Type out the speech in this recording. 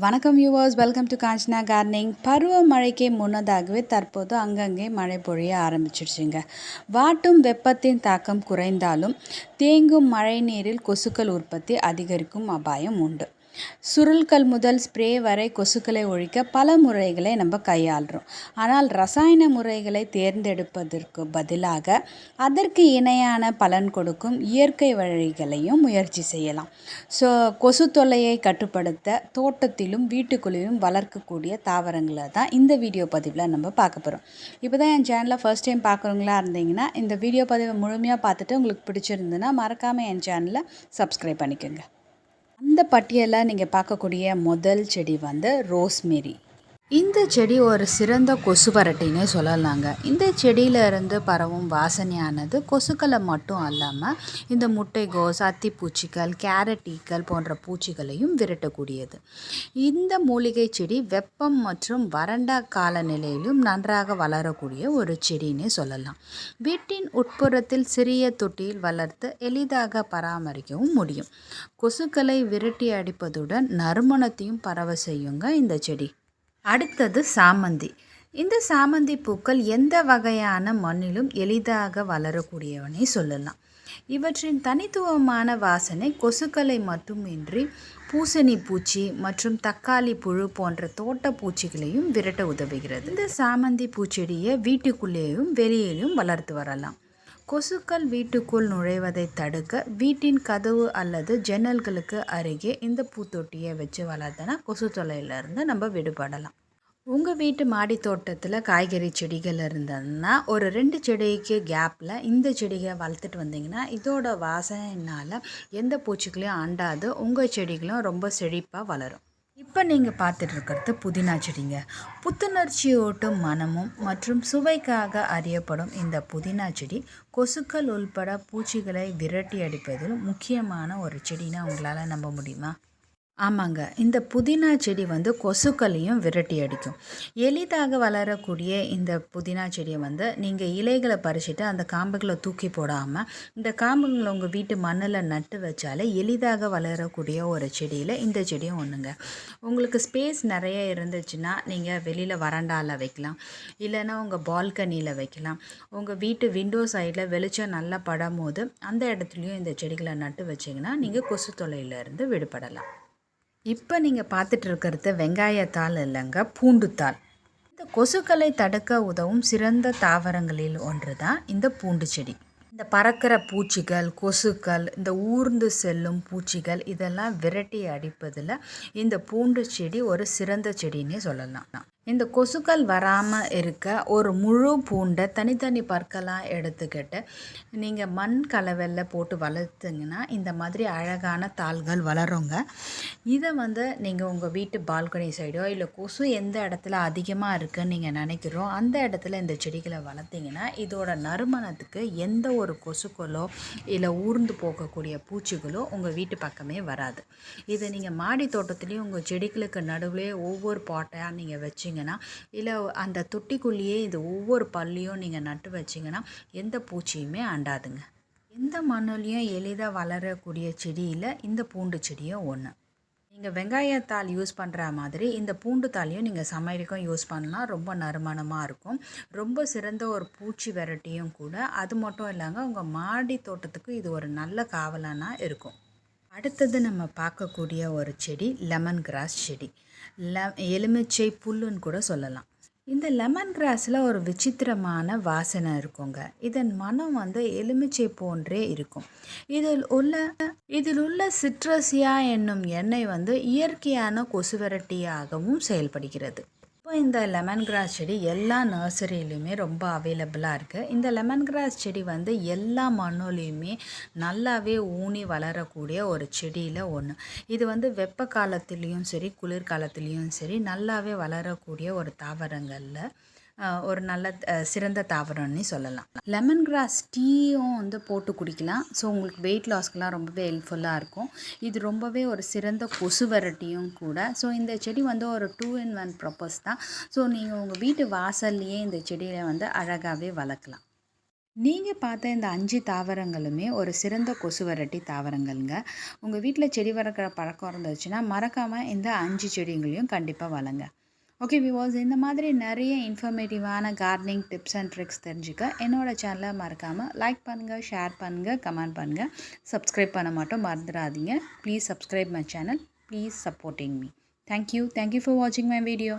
வணக்கம் viewers, welcome to Kanchana கார்டனிங். பருவமழைக்கு முன்னதாகவே தற்போது அங்கங்கே மழை பொழிய ஆரம்பிச்சிடுச்சுங்க. வாட்டும் வெப்பத்தின் தாக்கம் குறைந்தாலும் தேங்கும் மழை நீரில் கொசுக்கள் உற்பத்தி அதிகரிக்கும் அபாயம் உண்டு. சுருள்கள் முதல் ஸ்ப்ரே வரை கொசுக்களை ஒழிக்க பல முறைகளை நம்ம கையாளுறோம். ஆனால் ரசாயன முறைகளை தேர்ந்தெடுப்பதற்கு பதிலாக அதற்கு இணையான பலன் கொடுக்கும் இயற்கை வழிகளையும் முயற்சி செய்யலாம். கொசு தொல்லையை கட்டுப்படுத்த தோட்டத்திலும் வீட்டுக்குள்ளேயும் வளர்க்கக்கூடிய தாவரங்களை தான் இந்த வீடியோ பதிவில் நம்ம பார்க்க போகிறோம். இப்போ தான் என் சேனலை ஃபர்ஸ்ட் டைம் பார்க்குறவங்களா இருந்தீங்கன்னா இந்த வீடியோ பதிவை முழுமையாக பார்த்துட்டு உங்களுக்கு பிடிச்சிருந்துன்னா மறக்காமல் என் சேனலை சப்ஸ்கிரைப் பண்ணிக்கோங்க. அந்த பட்டியலில் நீங்கள் பார்க்கக்கூடிய முதல் செடி ரோஸ்மெரி. இந்த செடி ஒரு சிறந்த கொசு வரட்டினே சொல்லலாங்க. இந்த செடியிலிருந்து பரவும் வாசனையானது கொசுக்களை மட்டும் அல்லாமல் இந்த முட்டைகோஸ், அத்திப்பூச்சிகள், கேரட் ஈக்கள் போன்ற பூச்சிகளையும் விரட்டக்கூடியது. இந்த மூலிகை செடி வெப்பம் மற்றும் வறண்ட காலநிலையிலும் நன்றாக வளரக்கூடிய ஒரு செடினே சொல்லலாம். வீட்டின் உட்புறத்தில் சிறிய தொட்டியில் வளர்த்து எளிதாக பராமரிக்கவும் முடியும். கொசுக்களை விரட்டி அடிப்பதுடன் நறுமணத்தையும் பரவ செய்யுங்க இந்த செடி. அடுத்தது சாமந்தி. இந்த சாமந்தி பூக்கள் எந்த வகையான மண்ணிலும் எளிதாக வளரக்கூடியவனை சொல்லலாம். இவற்றின் தனித்துவமான வாசனை கொசுக்களை மட்டுமின்றி பூசணி பூச்சி மற்றும் தக்காளி புழு போன்ற தோட்ட பூச்சிகளையும் விரட்ட உதவுகிறது. இந்த சாமந்தி பூச்செடியை வீட்டுக்குள்ளேயும் வெளியிலும் வளர்த்து வரலாம். கொசுக்கள் வீட்டுக்குள் நுழைவதை தடுக்க வீட்டின் கதவு அல்லது ஜன்னல்களுக்கு அருகே இந்த பூத்தொட்டியை வச்சு வளர்த்தனா கொசு தொல்லையிலேருந்து நம்ம விடுபடலாம். உங்கள் வீட்டு மாடி தோட்டத்தில் காய்கறி செடிகள் இருந்ததுன்னா ஒரு 2 செடிக்கு கேப்பில் இந்த செடியை வளர்த்துட்டு வந்தீங்கன்னா இதோட வாசனையினால் எந்த பூச்சிகளையும் அண்டாது உங்கள் செடிகளும் ரொம்ப செழிப்பாக வளரும். இப்போ நீங்கள் பார்த்துட்டு இருக்கிறது புதினா செடிங்க. புத்துணர்ச்சியூட்டும் மனமும் மற்றும் சுவைக்காக அறியப்படும் இந்த புதினா செடி கொசுக்கள் உள்பட பூச்சிகளை விரட்டி அடிப்பதில் முக்கியமான ஒரு செடினா உங்களால் நம்ப முடியுமா? ஆமாங்க, இந்த புதினா செடி கொசுக்களையும் விரட்டி அடிக்கும். எளிதாக வளரக்கூடிய இந்த புதினா செடியை நீங்கள் இலைகளை பறிச்சுட்டு அந்த காம்புகளை தூக்கி போடாமல் இந்த காம்புகளை உங்கள் வீட்டு மண்ணில் நட்டு வச்சாலே எளிதாக வளரக்கூடிய ஒரு செடியில் இந்த செடியும் ஒன்றுங்க. உங்களுக்கு ஸ்பேஸ் நிறைய இருந்துச்சுன்னா நீங்கள் வெளியில் வராண்டாவில் வைக்கலாம், இல்லைன்னா உங்கள் பால்கனியில் வைக்கலாம். உங்கள் வீட்டு விண்டோ சைடில் வெளிச்சம் நல்லா படும் போது அந்த இடத்துலையும் இந்த செடிகளை நட்டு வச்சிங்கன்னா நீங்கள் கொசு தொல்லையிலேருந்து விடுபடலாம். இப்போ நீங்கள் பார்த்துட்டு இருக்கிறது வெங்காயத்தாள் இல்லைங்க, பூண்டுத்தாள். இந்த கொசுக்களை தடுக்க உதவும் சிறந்த தாவரங்களில் ஒன்று தான் இந்த பூண்டு செடி. இந்த பறக்கிற பூச்சிகள், கொசுக்கள், இந்த ஊர்ந்து செல்லும் பூச்சிகள் இதெல்லாம் விரட்டி அடிப்பதில் இந்த பூண்டு செடி ஒரு சிறந்த செடின்னே சொல்லலாம். இந்த கொசுக்கள் வராமல் இருக்க ஒரு முழு பூண்டை தனித்தனி பற்களாக எடுத்துக்கிட்டு நீங்கள் மண் கலவையில் போட்டு வளர்த்திங்கன்னா இந்த மாதிரி அழகான தாள்கள் வளருங்க. இதை நீங்கள் உங்கள் வீட்டு பால்கனி சைடோ இல்லை கொசு எந்த இடத்துல அதிகமாக இருக்குதுன்னு நீங்கள் நினைக்கிறோம் அந்த இடத்துல இந்த செடிகளை வளர்த்திங்கன்னா இதோட நறுமணத்துக்கு எந்த ஒரு கொசுக்களோ இல்லை ஊர்ந்து போகக்கூடிய பூச்சிகளோ உங்கள் வீட்டு பக்கமே வராது. இதை நீங்கள் மாடி தோட்டத்துலேயும் உங்கள் செடிகளுக்கு நடுவில் ஒவ்வொரு பாட்டையாக நீங்கள் வச்சிங்கன்னா இல்லை அந்த தொட்டிக்குள்ளேயே இது ஒவ்வொரு பள்ளியும் நீங்கள் நட்டு வச்சிங்கன்னா எந்த பூச்சியுமே அண்டாதுங்க. எந்த மண்ணுலேயும் எளிதாக வளரக்கூடிய செடியில் இந்த பூண்டு செடியும் ஒன்று. நீங்கள் வெங்காயத்தாள் யூஸ் பண்ணுற மாதிரி இந்த பூண்டு தாளியும் நீங்கள் சமையலுக்கும் யூஸ் பண்ணலாம். ரொம்ப நறுமணமாக இருக்கும். ரொம்ப சிறந்த ஒரு பூச்சி விரட்டியும் கூட. அது மட்டும் இல்லைங்க, உங்கள் மாடி தோட்டத்துக்கு இது ஒரு நல்ல காவலானா இருக்கும். அடுத்தது நம்ம பார்க்கக்கூடிய ஒரு செடி லெமன் கிராஸ் செடி. எலுமிச்சை புல்லுன்னு கூட சொல்லலாம். இந்த லெமன் கிராஸில் ஒரு விசித்திரமான வாசனை இருக்குங்க. இதன் மனம் எலுமிச்சை போன்றே இருக்கும். இதில் உள்ள சிட்ரஸியா என்னும் எண்ணெய் இயற்கையான கொசு விரட்டியாகவும் செயல்படுகிறது. இப்போ இந்த லெமன் கிராஸ் செடி எல்லா நர்சரியிலையுமே ரொம்ப அவைலபிளாக இருக்குது. இந்த லெமன் கிராஸ் செடி எல்லா மண்ணுலேயுமே நல்லாவே ஊனி வளரக்கூடிய ஒரு செடியில் ஒன்று. இது வெப்ப காலத்துலேயும் சரி குளிர்காலத்துலேயும் சரி நல்லாவே வளரக்கூடிய ஒரு தாவரங்களில் ஒரு நல்ல சிறந்த தாவரம்னு சொல்லலாம். லெமன் கிராஸ் டீயும் போட்டு குடிக்கலாம். ஸோ உங்களுக்கு வெயிட் லாஸ்க்கெலாம் ரொம்பவே ஹெல்ப்ஃபுல்லாக இருக்கும். இது ரொம்பவே ஒரு சிறந்த கொசு வரட்டியும் கூட. ஸோ இந்த செடி ஒரு 2-in-1 ப்ரப்போஸ் தான். ஸோ நீங்கள் உங்கள் வீட்டு வாசல்லையே இந்த செடியை அழகாகவே வளர்க்கலாம். நீங்கள் பார்த்த இந்த 5 தாவரங்களுமே ஒரு சிறந்த கொசு விரட்டி தாவரங்கள்ங்க. உங்கள் வீட்டில் செடி வளர்க்குற பழக்கம் இருந்துச்சுன்னா மறக்காமல் இந்த 5 செடிங்களையும் கண்டிப்பாக வளங்க. ஓகே வியூவர்ஸ், இந்த மாதிரி நிறைய இன்ஃபர்மேட்டிவான கார்டனிங் டிப்ஸ் அண்ட் ட்ரிக்ஸ் தெரிஞ்சுக்க என்னோட சேனலை மறக்காமல் லைக் பண்ணுங்கள், ஷேர் பண்ணுங்கள், கமெண்ட் பண்ணுங்கள். சப்ஸ்கிரைப் பண்ண மட்டும் மறந்துடாதீங்க. Please subscribe my channel. Please supporting me. Thank you for வாட்சிங் மை வீடியோ.